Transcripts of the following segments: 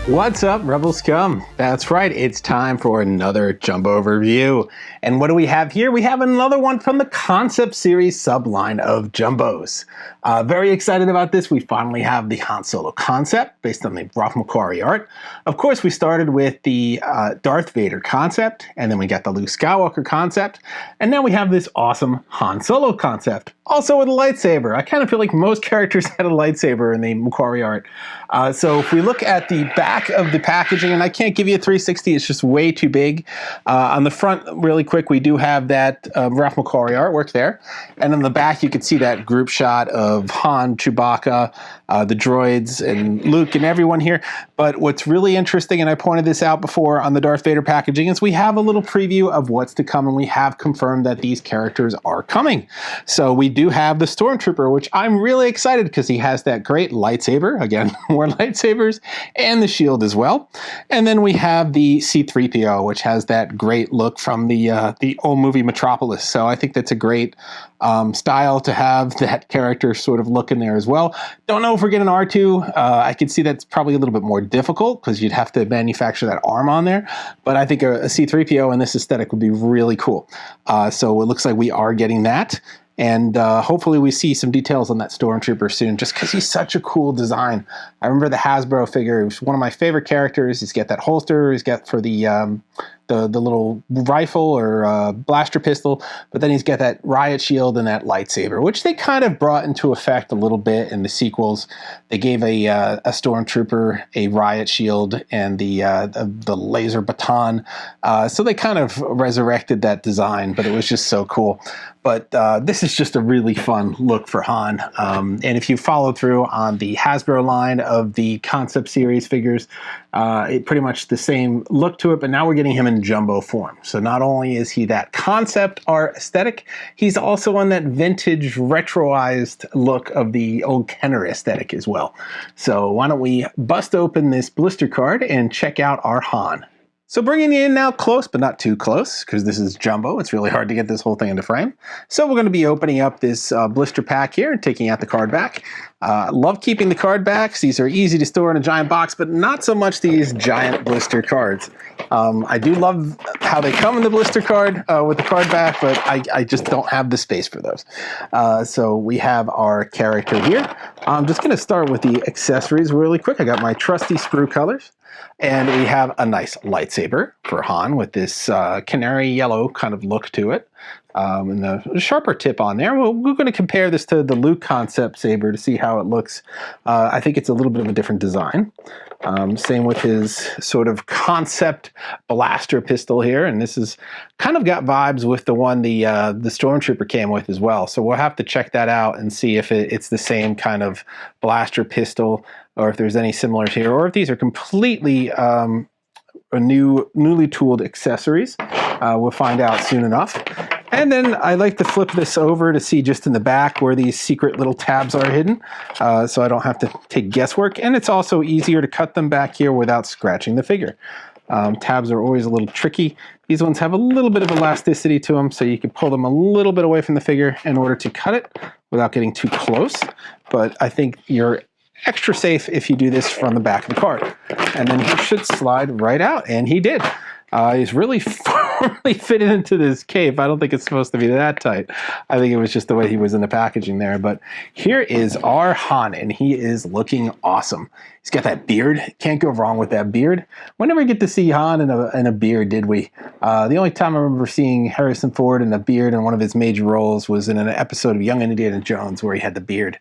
What's up, Rebel Scum? That's right, it's time for another Jumbo review. And what do we have here? We have another one from the Concept Series subline of Jumbos. Very excited about this. We finally have the Han Solo concept based on the Ralph McQuarrie art. Of course, we started with the Darth Vader concept, and then we got the Luke Skywalker concept, and now we have this awesome Han Solo concept, also with a lightsaber. I kind of feel like most characters had a lightsaber in the McQuarrie art. So if we look at the back of the packaging, and I can't give you a 360, it's just way too big. On the front, really quick, we do have that Ralph McQuarrie artwork there. And on the back, you can see that group shot of Han, Chewbacca, the droids, and Luke, and everyone here. But what's really interesting, and I pointed this out before on the Darth Vader packaging, is we have a little preview of what's to come, and we have confirmed that these characters are coming. So we do have the Stormtrooper, which I'm really excited because he has that great lightsaber. Again, more lightsabers, and the shield as well. And then we have the C-3PO, which has that great look from the old movie Metropolis. So I think that's a great style to have that character sort of look in there as well. Don't know if we're getting R2. I could see that's probably a little bit more difficult because you'd have to manufacture that arm on there. But I think a C-3PO in this aesthetic would be really cool. So it looks like we are getting that. And hopefully we see some details on that Stormtrooper soon, just because he's such a cool design. I remember the Hasbro figure. It was one of my favorite characters. He's got that holster. He's got for the little rifle or blaster pistol, but then he's got that riot shield and that lightsaber, which they kind of brought into effect a little bit in the sequels. They gave a Stormtrooper a riot shield and the laser baton. So they kind of resurrected that design, but it was just so cool. But this is just a really fun look for Han. And if you follow through on the Hasbro line of the Concept Series figures, it pretty much the same look to it, but now we're getting him in jumbo form. So not only is he that concept art aesthetic, he's also on that vintage retroized look of the old Kenner aesthetic as well. So why don't we bust open this blister card and check out our Han. So bringing it in now close, but not too close, because this is jumbo. It's really hard to get this whole thing into frame. So we're going to be opening up this blister pack here and taking out the card back. Love keeping the card backs. These are easy to store in a giant box, but not so much these giant blister cards. I do love how they come in the blister card with the card back, but I just don't have the space for those. So we have our character here. I'm just going to start with the accessories really quick. I got my trusty sprue colors. And we have a nice lightsaber for Han with this canary yellow kind of look to it. And the sharper tip on there. We're going to compare this to the Luke concept saber to see how it looks. I think it's a little bit of a different design. Same with his sort of concept blaster pistol here. And this is kind of got vibes with the one the Stormtrooper came with as well. So we'll have to check that out and see if it's the same kind of blaster pistol or if there's any similars here, or if these are completely newly tooled accessories. We'll find out soon enough. And then I like to flip this over to see just in the back where these secret little tabs are hidden, so I don't have to take guesswork. And it's also easier to cut them back here without scratching the figure. Tabs are always a little tricky. These ones have a little bit of elasticity to them, so you can pull them a little bit away from the figure in order to cut it without getting too close. But I think you're extra safe if you do this from the back of the card. And then he should slide right out, and he did. He's really firmly fitted into this cape. I don't think it's supposed to be that tight. I think it was just the way he was in the packaging there. But here is our Han, and he is looking awesome. He's got that beard. Can't go wrong with that beard. We never get to see Han in a beard, did we? The only time I remember seeing Harrison Ford in a beard in one of his major roles was in an episode of Young Indiana Jones where he had the beard.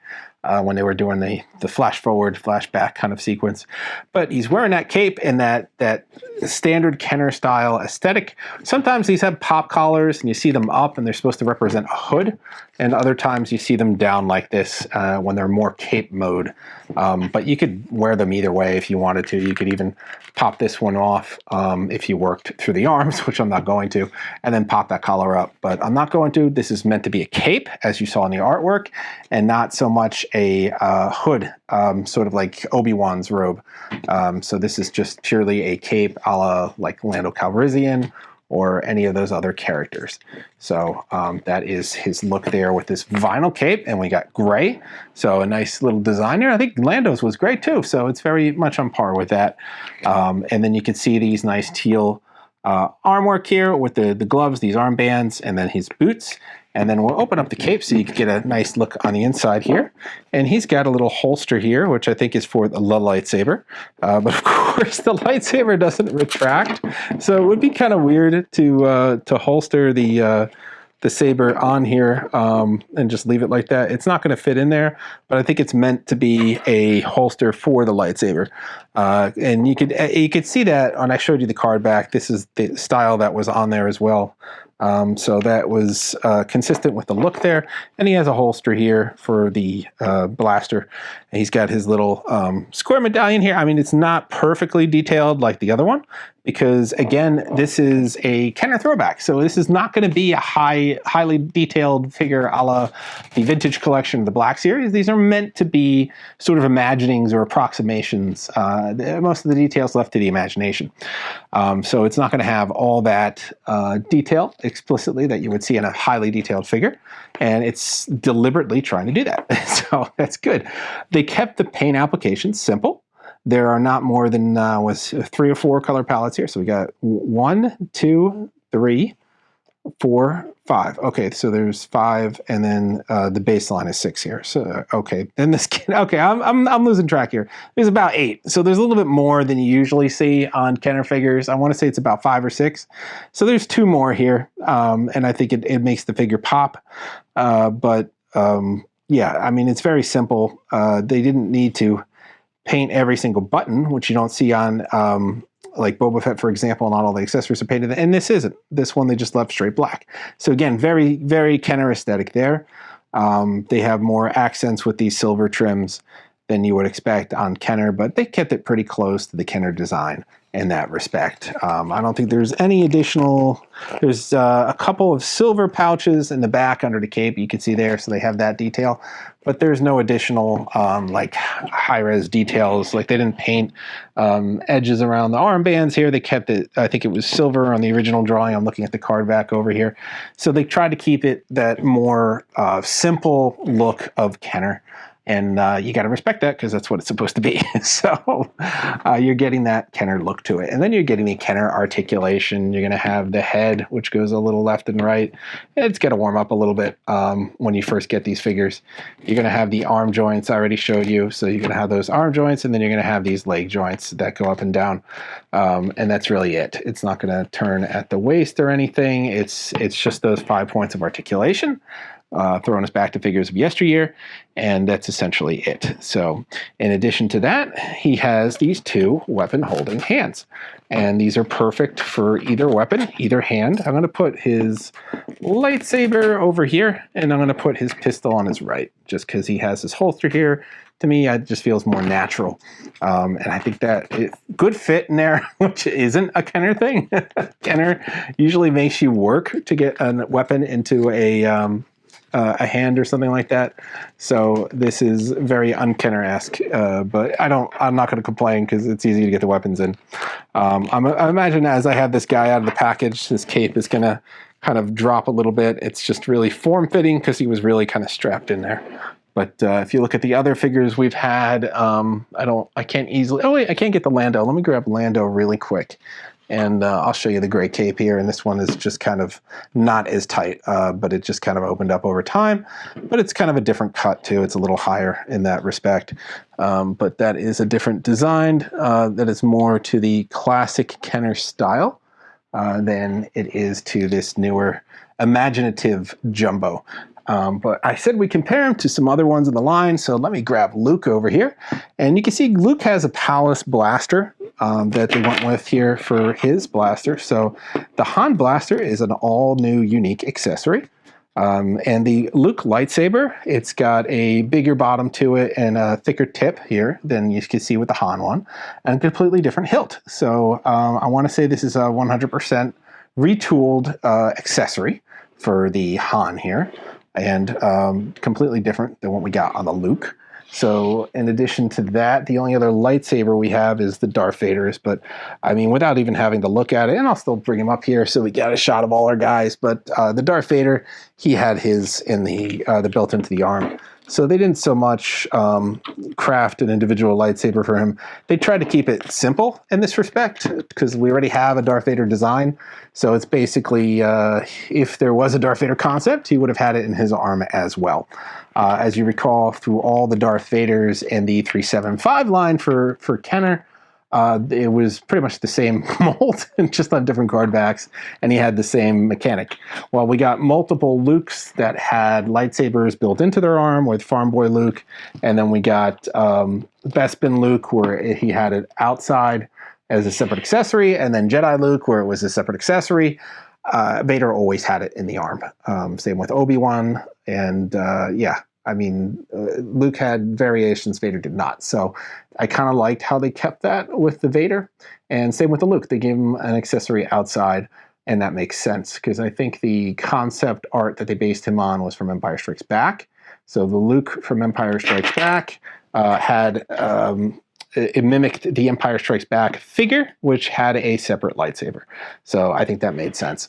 When they were doing the flash forward, flashback kind of sequence. But he's wearing that cape and that standard Kenner style aesthetic. Sometimes these have pop collars and you see them up and they're supposed to represent a hood. And other times you see them down like this when they're more cape mode. But you could wear them either way if you wanted to. You could even pop this one off if you worked through the arms, which I'm not going to, and then pop that collar up. But I'm not going to. This is meant to be a cape, as you saw in the artwork, and not so much a hood, sort of like Obi-Wan's robe. So this is just purely a cape a la like Lando Calrissian or any of those other characters. So that is his look there with this vinyl cape, and we got gray. So a nice little design there. I think Lando's was great too, so it's very much on par with that. And then you can see these nice teal arm work here with the gloves, these armbands, and then his boots. And then we'll open up the cape so you can get a nice look on the inside here. And he's got a little holster here, which I think is for the lightsaber. But of course, the lightsaber doesn't retract. So it would be kind of weird to holster the saber on here and just leave it like that. It's not going to fit in there, but I think it's meant to be a holster for the lightsaber. And you could see that when I showed you the card back. This is the style that was on there as well. So that was consistent with the look there. And he has a holster here for the blaster. And he's got his little square medallion here. I mean, it's not perfectly detailed like the other one, because again, this is a Kenner throwback. So this is not going to be a highly detailed figure a la the Vintage Collection, the Black Series. These are meant to be sort of imaginings or approximations. Most of the details left to the imagination. So it's not going to have all that detail explicitly that you would see in a highly detailed figure. And it's deliberately trying to do that. So that's good. They kept the paint applications simple. There are not more than 3 or 4 color palettes here. So we got 1, 2, 3, 4, 5. Okay, so there's 5, and then the baseline is 6 here. So okay, then this kid. Okay, I'm losing track here. There's about 8. So there's a little bit more than you usually see on Kenner figures. I want to say it's about 5 or 6. So there's 2 more here, and I think it makes the figure pop. Yeah, I mean, it's very simple. They didn't need to paint every single button, which you don't see on like Boba Fett, for example, and all the accessories are painted. And this isn't. This one, they just left straight black. So again, very, very Kenner aesthetic there. They have more accents with these silver trims than you would expect on Kenner, but they kept it pretty close to the Kenner design in that respect. I don't think there's any additional. There's a couple of silver pouches in the back under the cape you can see there, so they have that detail. But there's no additional like high-res details. Like they didn't paint edges around the armbands here. They kept it, I think it was silver on the original drawing. I'm looking at the card back over here. So they tried to keep it that more simple look of Kenner. And you got to respect that because that's what it's supposed to be. So you're getting that Kenner look to it. And then you're getting the Kenner articulation. You're going to have the head, which goes a little left and right. It's got to warm up a little bit when you first get these figures. You're going to have the arm joints I already showed you. So you're going to have those arm joints, and then you're going to have these leg joints that go up and down. And that's really it. It's not going to turn at the waist or anything. It's just those 5 points of articulation. Throwing us back to figures of yesteryear, and that's essentially it. So in addition to that, he has these 2 weapon holding hands, and these are perfect for either weapon, either hand. I'm going to put his lightsaber over here, and I'm going to put his pistol on his right, just because he has his holster here. To me, it just feels more natural. And I think that good fit in there, which isn't a Kenner thing. Kenner usually makes you work to get a weapon into a hand or something like that. So this is very un-Kenner-esque, but I'm not going to complain because it's easy to get the weapons in. I imagine as I have this guy out of the package, his cape is going to kind of drop a little bit. It's just really form-fitting because he was really kind of strapped in there. But if you look at the other figures we've had, I can't easily, oh wait, I can't get the Lando. Let me grab Lando really quick. And I'll show you the gray cape here. And this one is just kind of not as tight, but it just kind of opened up over time. But it's kind of a different cut too. It's a little higher in that respect. But that is a different design that is more to the classic Kenner style than it is to this newer imaginative jumbo. But I said we compare him to some other ones in the line, so let me grab Luke over here. And you can see Luke has a Palace blaster that they went with here for his blaster. So the Han blaster is an all-new unique accessory. And the Luke lightsaber, it's got a bigger bottom to it and a thicker tip here than you can see with the Han one, and a completely different hilt. So I want to say this is a 100% retooled accessory for the Han here. And completely different than what we got on the Luke. So in addition to that, the only other lightsaber we have is the Darth Vader's. But I mean, without even having to look at it, and I'll still bring him up here so we get a shot of all our guys. But the Darth Vader, he had his in the built into the arm. So they didn't so much craft an individual lightsaber for him. They tried to keep it simple in this respect because we already have a Darth Vader design. So it's basically, if there was a Darth Vader concept, he would have had it in his arm as well. As you recall, through all the Darth Vaders in the 375 line for Kenner, it was pretty much the same mold, just on different card backs, and he had the same mechanic. Well, we got multiple Lukes that had lightsabers built into their arm with Farm Boy Luke, and then we got Bespin Luke, where he had it outside as a separate accessory, and then Jedi Luke, where it was a separate accessory. Vader always had it in the arm. Same with Obi-Wan, and yeah. I mean, Luke had variations, Vader did not. So I kind of liked how they kept that with the Vader. And same with the Luke. They gave him an accessory outside, and that makes sense because I think the concept art that they based him on was from Empire Strikes Back. So the Luke from Empire Strikes Back had... it mimicked the Empire Strikes Back figure, which had a separate lightsaber. So I think that made sense.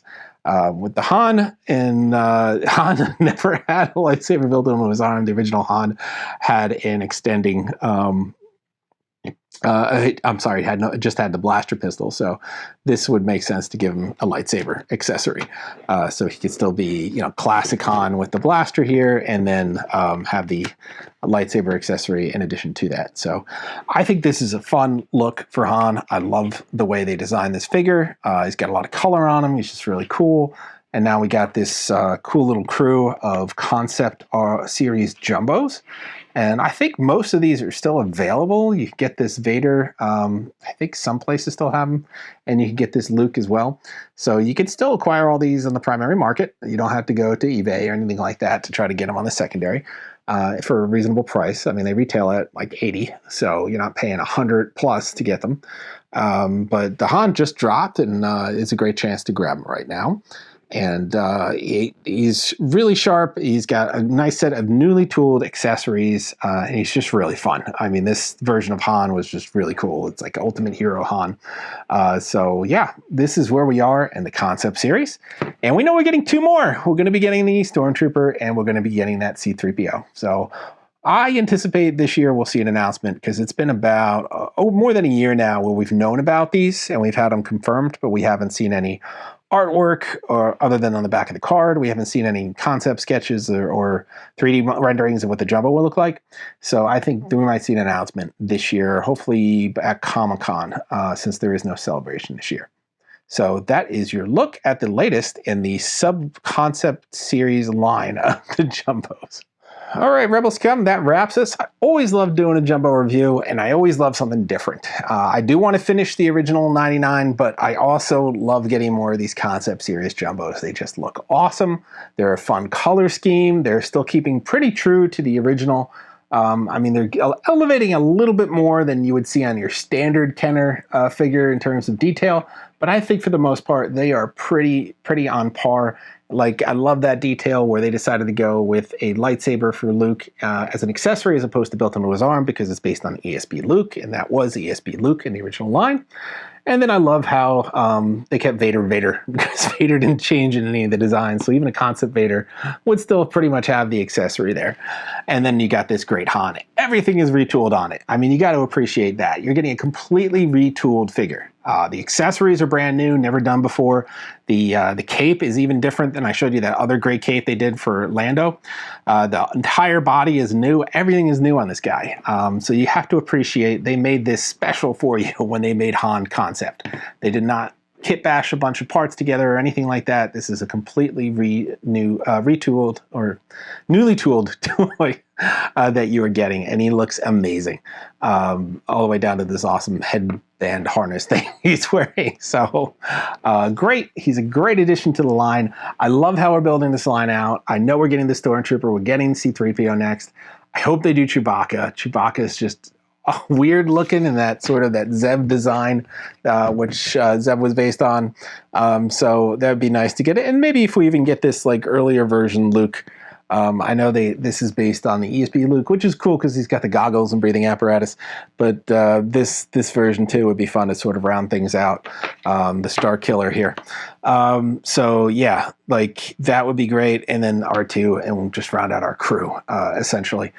With the Han, and Han never had a lightsaber built into his arm. The original Han had an extending, I'm sorry, just had the blaster pistol. So this would make sense to give him a lightsaber accessory. So he could still be, classic Han with the blaster here, and then have the lightsaber accessory in addition to that. So I think this is a fun look for Han. I love the way they designed this figure. He's got a lot of color on him. He's just really cool. And now we got this cool little crew of concept series jumbos. And I think most of these are still available. You can get this Vader. I think some places still have them. And you can get this Luke as well. So you can still acquire all these on the primary market. You don't have to go to eBay or anything like that to try to get them on the secondary for a reasonable price. I mean, they retail at like 80, so you're not paying 100 plus to get them. But the Han just dropped, and it's a great chance to grab them right now. And he's really sharp. He's got a nice set of newly tooled accessories, and he's just really fun. I mean, this version of Han was just really cool. It's like Ultimate Hero Han. So yeah, this is where we are in the concept series. And we know we're getting two more. We're going to be getting the Stormtrooper, and we're going to be getting that C-3PO. So I anticipate this year we'll see an announcement, because it's been about more than a year now where we've known about these, and we've had them confirmed, but we haven't seen any artwork, or other than on the back of the card. We haven't seen any concept sketches or 3D renderings of what the jumbo will look like. So I think we might see an announcement this year, hopefully at Comic-Con, since there is no celebration this year. So that is your look at the latest in the sub-concept series line of the jumbos. All right, Rebel Scum, that wraps us. I always love doing a jumbo review, and I always love something different. I do want to finish the original 99, but I also love getting more of these concept series jumbos. They just look awesome. They're a fun color scheme. They're still keeping pretty true to the original. I mean, they're elevating a little bit more than you would see on your standard Kenner figure in terms of detail, but I think for the most part, they are pretty on par. Like, I love that detail where they decided to go with a lightsaber for Luke as an accessory as opposed to built into his arm, because it's based on ESB Luke, and that was ESB Luke in the original line. And then I love how they kept Vader, because Vader didn't change in any of the designs, so even a concept Vader would still pretty much have the accessory there. And then you got this great Han. Everything is retooled on it. I mean, you got to appreciate that. You're getting a completely retooled figure. The accessories are brand new, never done before. The cape is even different than I showed you that other great cape they did for Lando. The entire body is new. Everything is new on this guy. So you have to appreciate they made this special for you when they made Han concept. They did not kit bash a bunch of parts together or anything like that. This is a completely retooled or newly tooled toy that you are getting, and he looks amazing. All the way down to this awesome headband harness thing he's wearing. So great. He's a great addition to the line. I love how we're building this line out. I know we're getting the Stormtrooper. We're getting C-3PO next. I hope they do Chewbacca. Chewbacca is just weird looking in that sort of that Zeb design, which Zeb was based on. So that would be nice to get it. And maybe if we even get this like earlier version Luke I know this is based on the ESP Luke, which is cool because he's got the goggles and breathing apparatus. But this version too would be fun to sort of round things out. The Star Killer here. So yeah, like that would be great. And then R2, and we'll just round out our crew essentially.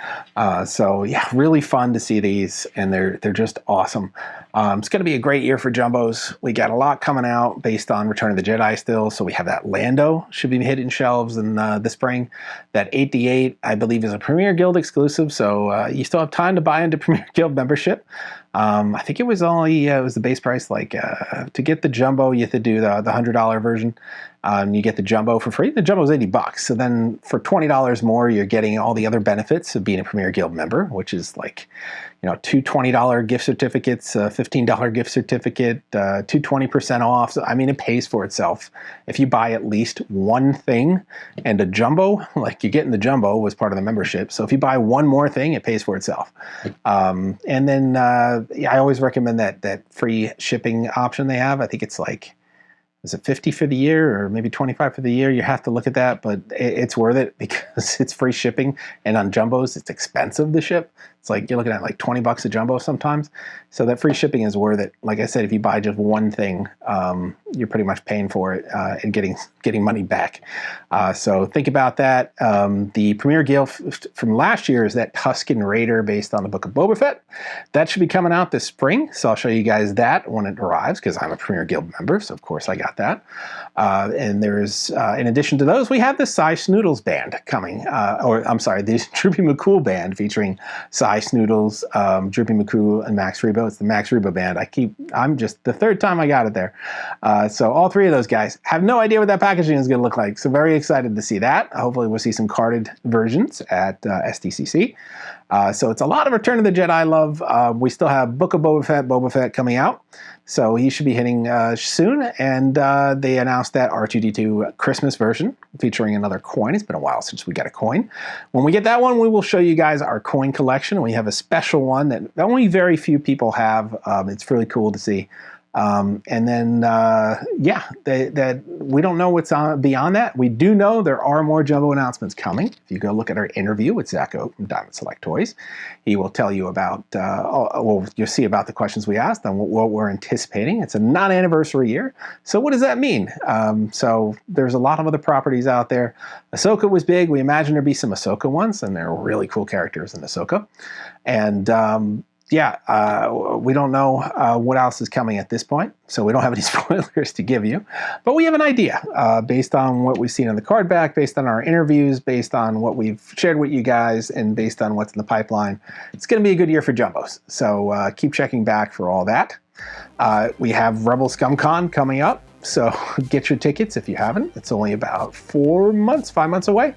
So yeah, really fun to see these, and they're just awesome. It's going to be a great year for jumbos. We got a lot coming out based on Return of the Jedi still. So we have that Lando should be hitting shelves in the spring. That 8D8, I believe, is a Premier Guild exclusive. So you still have time to buy into Premier Guild membership. I think it was only it was the base price. Like to get the jumbo, you have to do the $100 version. You get the jumbo for free. The jumbo is $80. So then for $20 more, you're getting all the other benefits of being a Premier Guild member, which is like, two $20 gift certificates, a $15 gift certificate, 20% off. So, I mean, it pays for itself. If you buy at least one thing and a jumbo, like you're getting the jumbo was part of the membership. So if you buy one more thing, it pays for itself. And then I always recommend that free shipping option they have. I think it's like, is it 50 for the year or maybe 25 for the year? You have to look at that, but it's worth it because it's free shipping. And on jumbos, it's expensive to ship. It's like you're looking at like $20 a jumbo sometimes. So that free shipping is worth it. Like I said, if you buy just one thing, you're pretty much paying for it and getting money back. So think about that. The Premier Guild from last year is that Tusken Raider based on the Book of Boba Fett. That should be coming out this spring. So I'll show you guys that when it arrives because I'm a Premier Guild member. So of course I got that. And there's, in addition to those, we have the Cy Snoodles band coming. The Droopy McCool band featuring Cy Snoodles, Droopy McCool, and Max Rebo. It's the Max Rebo band. I'm just the third time I got it there. So all three of those guys have no idea what that packaging is going to look like. So very excited to see that. Hopefully we'll see some carded versions at SDCC. So it's a lot of Return of the Jedi love. We still have Book of Boba Fett coming out. So he should be hitting soon. And they announced that R2-D2 Christmas version featuring another coin. It's been a while since we got a coin. When we get that one, we will show you guys our coin collection. We have a special one that only very few people have. It's really cool to see. And then, that we don't know what's on beyond that. We do know there are more jumbo announcements coming. If you go look at our interview with Zacho from Diamond Select Toys, he will tell you about, you'll see about the questions we asked and what we're anticipating. It's a non-anniversary year. So what does that mean? So there's a lot of other properties out there. Ahsoka was big. We imagine there'd be some Ahsoka ones, and there are really cool characters in Ahsoka. And, we don't know what else is coming at this point, so we don't have any spoilers to give you. But we have an idea based on what we've seen on the card back, based on our interviews, based on what we've shared with you guys, and based on what's in the pipeline. It's going to be a good year for jumbos, so keep checking back for all that. We have Rebel ScumCon coming up, so get your tickets if you haven't. It's only about 5 months away.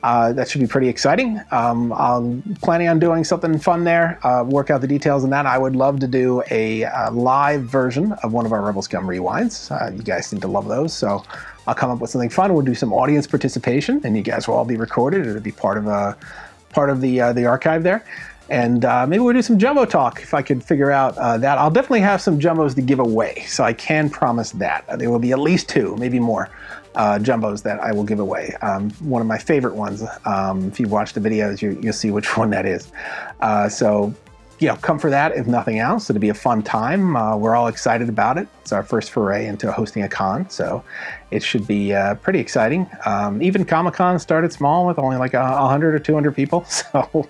That should be pretty exciting. I'm planning on doing something fun there, work out the details on that. I would love to do a live version of one of our Rebel Scum rewinds. You guys seem to love those, so I'll come up with something fun. We'll do some audience participation, and you guys will all be recorded. It'll be part of the archive there. And maybe we'll do some jumbo talk if I could figure out that. I'll definitely have some jumbos to give away, so I can promise that. There will be at least 2, maybe more. Jumbos that I will give away. One of my favorite ones. If you watch the videos, you'll see which one that is. So, come for that if nothing else. It'll be a fun time. We're all excited about it. It's our first foray into hosting a con, so it should be pretty exciting. Even Comic-Con started small with only like 100 or 200 people. So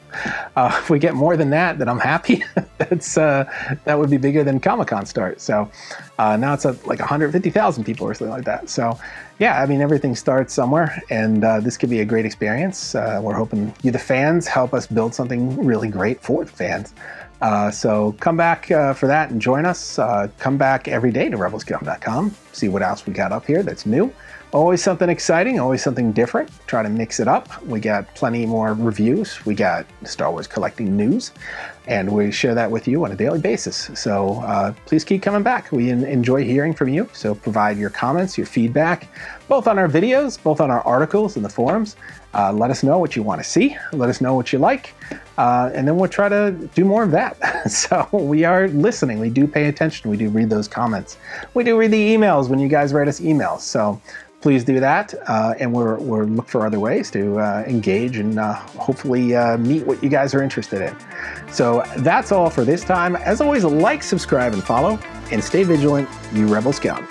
if we get more than that, then I'm happy. That would be bigger than Comic-Con start. So now it's like 150,000 people or something like that. So yeah, I mean, everything starts somewhere, and this could be a great experience. We're hoping you, the fans, help us build something really great for the fans. So come back for that and join us. Come back every day to rebelscum.com. See what else we got up here that's new. Always something exciting, always something different. Try to mix it up. We got plenty more reviews. We got Star Wars collecting news, and we share that with you on a daily basis. So please keep coming back. We enjoy hearing from you. So provide your comments, your feedback, both on our videos, both on our articles in the forums. Let us know what you want to see. Let us know what you like. And then we'll try to do more of that. So we are listening. We do pay attention. We do read those comments. We do read the emails when you guys write us emails. So please do that. And we're look for other ways to engage and hopefully meet what you guys are interested in. So that's all for this time. As always, like, subscribe, and follow, and stay vigilant, you rebel scum.